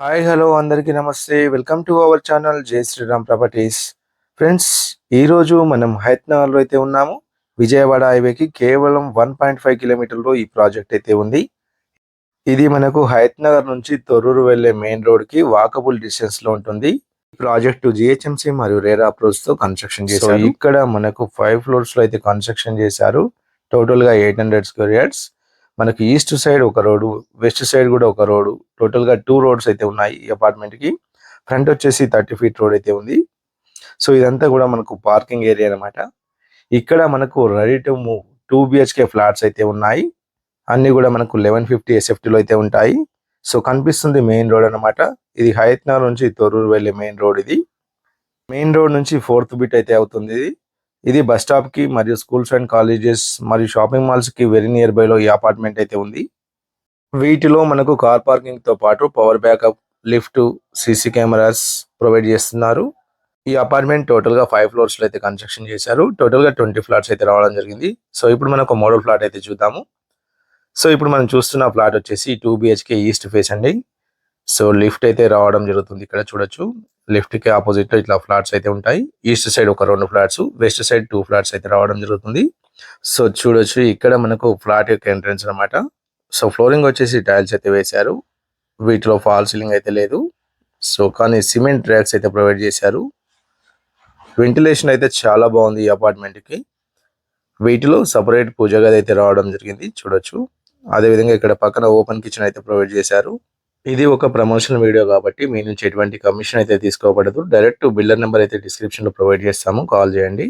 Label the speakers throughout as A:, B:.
A: Hi hello అందరికీ నమస్తే. Welcome to our channel జై శ్రీరామ్ ప్రాపర్టీస్. ఫ్రెండ్స్, ఈరోజు మనం హైదరాబాద్లో అయితే ఉన్నాము. విజయవాడ హైవేకి కేవలం 1.5 కిలోమీటర్లో ఈ ప్రాజెక్ట్ అయితే ఉంది. ఇది మనకు హైదరాబాద్ నుంచి తొర్రూరు వెళ్ళే మెయిన్ రోడ్కి వాకబుల్ డిస్టెన్స్లో ఉంటుంది. ఈ ప్రాజెక్టు జిహెచ్ఎంసి మరియు రేరా అప్రోచ్తో కన్స్ట్రక్షన్ చేశారు. ఇక్కడ మనకు 5 ఫ్లోర్స్లో అయితే కన్స్ట్రక్షన్ చేశారు. టోటల్గా 800 స్క్వేర్ యార్డ్స్. మనకి ఈస్ట్ సైడ్ ఒక రోడ్డు, వెస్ట్ సైడ్ కూడా ఒక రోడ్డు, టోటల్గా 2 రోడ్స్ అయితే ఉన్నాయి ఈ అపార్ట్మెంట్కి. ఫ్రంట్ వచ్చేసి 30 ఫీట్ రోడ్ అయితే ఉంది. సో ఇదంతా కూడా మనకు పార్కింగ్ ఏరియా అనమాట. ఇక్కడ మనకు ready to move 2 BHK flats అయితే ఉన్నాయి. అన్ని కూడా మనకు 1150 ఎస్ఎఫ్టీలో అయితే ఉంటాయి. సో కనిపిస్తుంది మెయిన్ రోడ్ అనమాట. ఇది హయత్నగర్ నుంచి తొర్రూరు వెళ్ళే మెయిన్ రోడ్. ఇది మెయిన్ రోడ్ నుంచి 4th బిట్ అయితే అవుతుంది. ఇది బస్ స్టాప్ కి మరియు స్కూల్స్ అండ్ కాలేజెస్ మరియు షాపింగ్ మాల్స్ కి వెరీ నియర్ బై లో ఈ అపార్ట్మెంట్ అయితే ఉంది. వీటిలో మనకు కార్ పార్కింగ్ తో పాటు power backup, lift, CC cameras provide చేస్తున్నారు. ఈ అపార్ట్మెంట్ టోటల్ గా 5 ఫ్లోర్స్ లో అయితే కన్స్ట్రక్షన్ చేశారు. టోటల్ గా 20 ఫ్లాట్స్ అయితే రావడం జరిగింది. సో ఇప్పుడు మనకు మోడల్ ఫ్లాట్ అయితే చూద్దాము. సో ఇప్పుడు మనం చూస్తున్న ఫ్లాట్ వచ్చేసి 2 బిహెచ్కే ఈస్ట్ ఫేస్ అండి. సో లిఫ్ట్ అయితే రావడం జరుగుతుంది. ఇక్కడ చూడొచ్చు, లిఫ్ట్ కి ఆపోజిట్ లో ఇట్లా ఫ్లాట్స్ అయితే ఉంటాయి. ఈస్ట్ సైడ్ ఒక 2 ఫ్లాట్స్, వెస్ట్ సైడ్ 2 ఫ్లాట్స్ అయితే రావడం జరుగుతుంది. సో చూడొచ్చు, ఇక్కడ మనకు ఫ్లాట్ యొక్క ఎంట్రన్స్ అనమాట. సో ఫ్లోరింగ్ వచ్చేసి టైల్స్ అయితే వేశారు. వీటిలో ఫాల్ సీలింగ్ అయితే లేదు. సో కానీ సిమెంట్ ర్యాక్స్ అయితే ప్రొవైడ్ చేశారు. వెంటిలేషన్ అయితే చాలా బాగుంది ఈ అపార్ట్మెంట్ కి. వీటిలో సపరేట్ పూజ గది అయితే రావడం జరిగింది, చూడొచ్చు. అదేవిధంగా ఇక్కడ పక్కన ఓపెన్ కిచెన్ అయితే ప్రొవైడ్ చేశారు. ఇది ఒక ప్రమోషనల్ వీడియో కాబట్టి మీ నుంచి ఎటువంటి కమిషన్ అయితే తీసుకోబడదు. డైరెక్ట్ బిల్డర్ నెంబర్ అయితే డిస్క్రిప్షన్ లో ప్రొవైడ్ చేస్తాము, కాల్ చేయండి.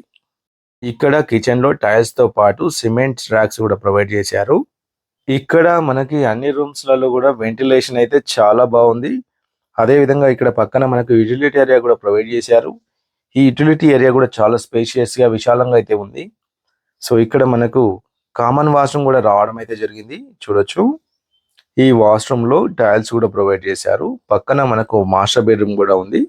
A: ఇక్కడ కిచెన్ లో టైల్స్ తో పాటు సిమెంట్ ర్యాక్స్ కూడా ప్రొవైడ్ చేశారు. ఇక్కడ మనకి అన్ని రూమ్స్ లలో కూడా వెంటిలేషన్ అయితే చాలా బాగుంది. అదే విధంగా ఇక్కడ పక్కన మనకు యూటిలిటీ ఏరియా కూడా ప్రొవైడ్ చేశారు. ఈ యూటిలిటీ ఏరియా కూడా చాలా స్పేషియస్ గా విశాలంగా అయితే ఉంది. సో ఇక్కడ మనకు కామన్ వాష్రూమ్ కూడా రావడం అయితే జరిగింది, చూడొచ్చు. ఈ వాష్రూమ్ లో టైల్స్ కూడా ప్రొవైడ్ చేశారు. పక్కన మనకు మాస్టర్ బెడ్రూమ్ కూడా ఉంది.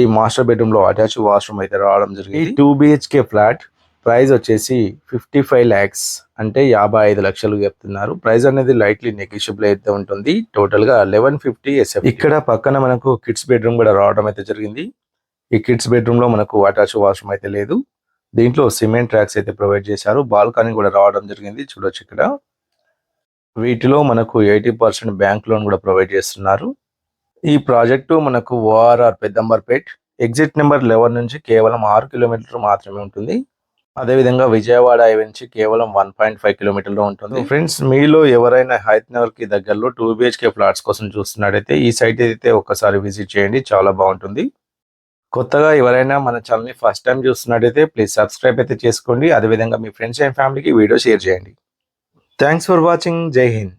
A: ఈ మాస్టర్ బెడ్రూమ్ లో అటాచ్ వాష్రూమ్ అయితే రావడం జరిగింది. 2 బిహెచ్కే ఫ్లాట్ ప్రైస్ వచ్చేసి 55 lakhs, అంటే 55 లక్షలు చెప్తున్నారు. ప్రైస్ అనేది లైట్లీ నెగోషియబుల్ అయితే ఉంటుంది. టోటల్ గా 1150 SF. ఇక్కడ పక్కన మనకు కిడ్స్ బెడ్రూమ్ కూడా రావడం అయితే జరిగింది. ఈ కిడ్స్ బెడ్రూమ్ లో మనకు అటాచ్ వాష్రూమ్ అయితే లేదు. దీంట్లో సిమెంట్ ట్రాక్స్ అయితే ప్రొవైడ్ చేశారు. బాల్కనీ కూడా రావడం జరిగింది, చూడొచ్చు. ఇక్కడ వీటిలో మనకు 80% బ్యాంక్ లోన్ కూడా ప్రొవైడ్ చేస్తున్నారు. ఈ ప్రాజెక్టు మనకు ఓఆర్ఆర్ పెద్దంబర్పేట్ ఎగ్జిట్ నెంబర్ 11 నుంచి కేవలం 6 కిలోమీటర్లు మాత్రమే ఉంటుంది. అదేవిధంగా విజయవాడ హైవే నుంచి కేవలం 1.5 కిలోమీటర్లో ఉంటుంది. ఫ్రెండ్స్, మీలో ఎవరైనా హైదరాబాద్ కి దగ్గరలో 2 బిహెచ్కే ఫ్లాట్స్ కోసం చూస్తున్నట్టయితే ఈ సైట్ అయితే ఒకసారి విజిట్ చేయండి, చాలా బాగుంటుంది. కొత్తగా ఎవరైనా మన ఛానల్ని ఫస్ట్ టైం చూస్తున్నట్టయితే ప్లీజ్ సబ్స్క్రైబ్ అయితే చేసుకోండి. అదేవిధంగా మీ ఫ్రెండ్స్ అండ్ ఫ్యామిలీకి వీడియో షేర్ చేయండి. Thanks for watching. జై హింద్.